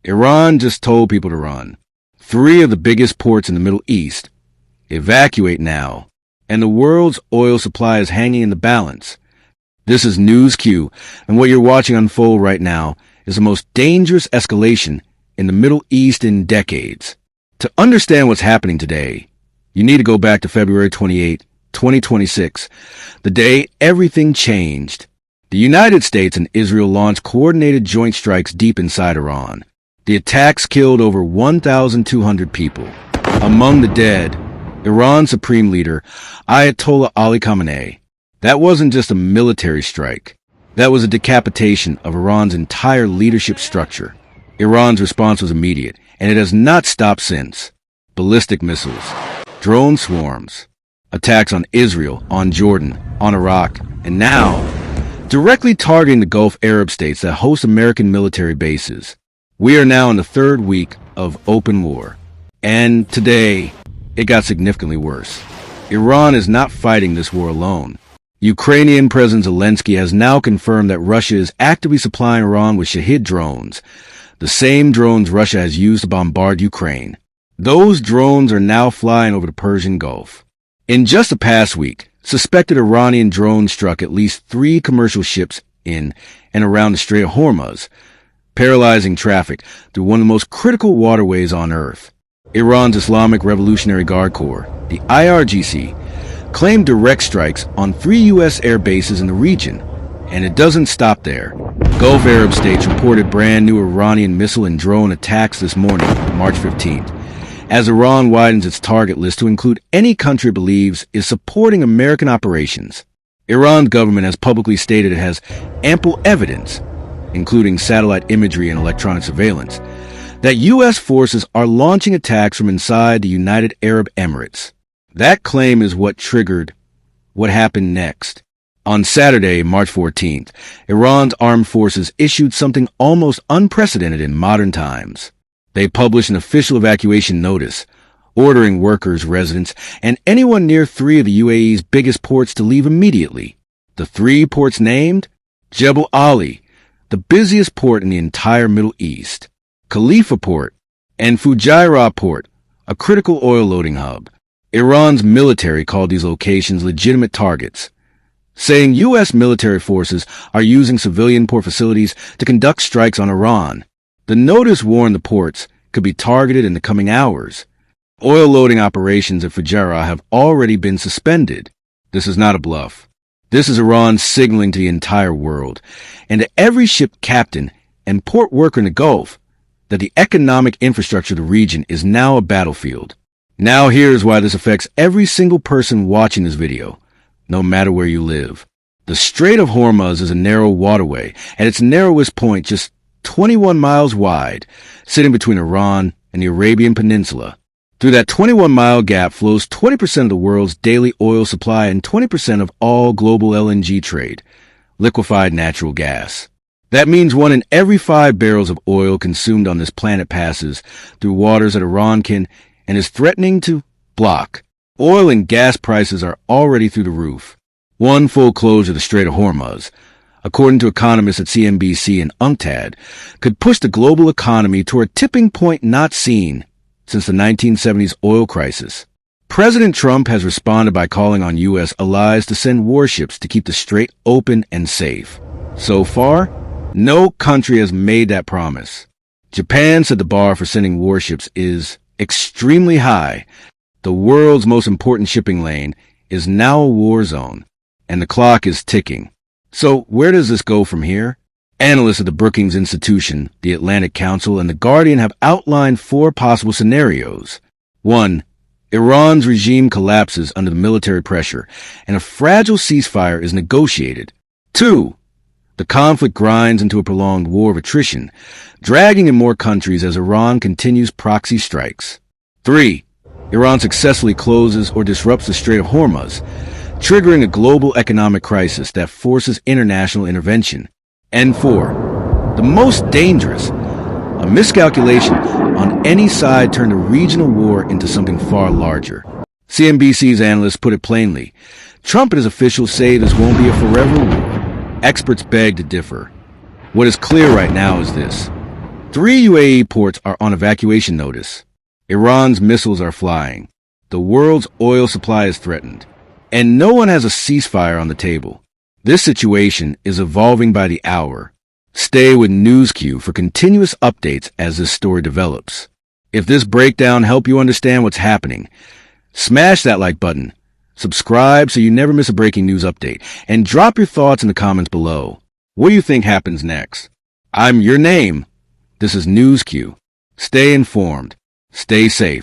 Iran just told people to run. 3 of the biggest ports in the Middle East. Evacuate now. And the world's oil supply is hanging in the balance. This is News Q, and what you're watching unfold right now is the most dangerous escalation in the Middle East in decades. To understand what's happening today, you need to go back to February 28, 2026, the day everything changed. The United States and Israel launched coordinated joint strikes deep inside Iran. The attacks killed over 1,200 people. Among the dead, Iran's supreme leader, Ayatollah Ali Khamenei. That wasn't just a military strike. That was a decapitation of Iran's entire leadership structure. Iran's response was immediate, and it has not stopped since. Ballistic missiles, drone swarms, attacks on Israel, on Jordan, on Iraq, and now, directly targeting the Gulf Arab states that host American military bases. We are now in the 3rd week of open war. And today, it got significantly worse. Iran is not fighting this war alone. Ukrainian President Zelensky has now confirmed that Russia is actively supplying Iran with Shahid drones, the same drones Russia has used to bombard Ukraine. Those drones are now flying over the Persian Gulf. In just the past week, suspected Iranian drones struck at least 3 commercial ships in and around the Strait of Hormuz, paralyzing traffic through one of the most critical waterways on Earth. Iran's Islamic Revolutionary Guard Corps, the IRGC, claimed direct strikes on 3 U.S. air bases in the region, and it doesn't stop there. Gulf Arab states reported brand new Iranian missile and drone attacks this morning, March 15th, as Iran widens its target list to include any country it believes is supporting American operations. Iran's government has publicly stated it has ample evidence, including satellite imagery and electronic surveillance, that U.S. forces are launching attacks from inside the United Arab Emirates. That claim is what triggered what happened next. On Saturday, March 14th, Iran's armed forces issued something almost unprecedented in modern times. They published an official evacuation notice, ordering workers, residents, and anyone near 3 of the UAE's biggest ports to leave immediately. The 3 ports named? Jebel Ali, the busiest port in the entire Middle East, Khalifa Port, and Fujairah Port, a critical oil loading hub. Iran's military called these locations legitimate targets, saying U.S. military forces are using civilian port facilities to conduct strikes on Iran. The notice warned the ports could be targeted in the coming hours. Oil loading operations at Fujairah have already been suspended. This is not a bluff. This is Iran signaling to the entire world, and to every ship captain and port worker in the Gulf, that the economic infrastructure of the region is now a battlefield. Now here's why this affects every single person watching this video, no matter where you live. The Strait of Hormuz is a narrow waterway, at its narrowest point just 21 miles wide, sitting between Iran and the Arabian Peninsula. Through that 21-mile gap flows 20% of the world's daily oil supply and 20% of all global LNG trade, liquefied natural gas. That means 1 in every 5 barrels of oil consumed on this planet passes through waters that Iran can and is threatening to block. Oil and gas prices are already through the roof. One full closure of the Strait of Hormuz, according to economists at CNBC and UNCTAD, could push the global economy to a tipping point not seen since the 1970s oil crisis. President Trump has responded by calling on U.S. allies to send warships to keep the strait open and safe. So far, no country has made that promise. Japan said the bar for sending warships is extremely high. The world's most important shipping lane is now a war zone, and the clock is ticking. So where does this go from here? Analysts at the Brookings Institution, the Atlantic Council, and The Guardian have outlined 4 possible scenarios. 1. Iran's regime collapses under the military pressure, and a fragile ceasefire is negotiated. 2. The conflict grinds into a prolonged war of attrition, dragging in more countries as Iran continues proxy strikes. 3. Iran successfully closes or disrupts the Strait of Hormuz, triggering a global economic crisis that forces international intervention. And 4. The most dangerous, a miscalculation on any side turned a regional war into something far larger. CNBC's analysts put it plainly. Trump and his officials say this won't be a forever war. Experts beg to differ. What is clear right now is this. Three UAE ports are on evacuation notice. Iran's missiles are flying. The world's oil supply is threatened. And no one has a ceasefire on the table. This situation is evolving by the hour. Stay with NewsQ for continuous updates as this story develops. If this breakdown helped you understand what's happening, smash that like button, subscribe so you never miss a breaking news update, and drop your thoughts in the comments below. What do you think happens next? I'm your name. This is NewsQ. Stay informed. Stay safe.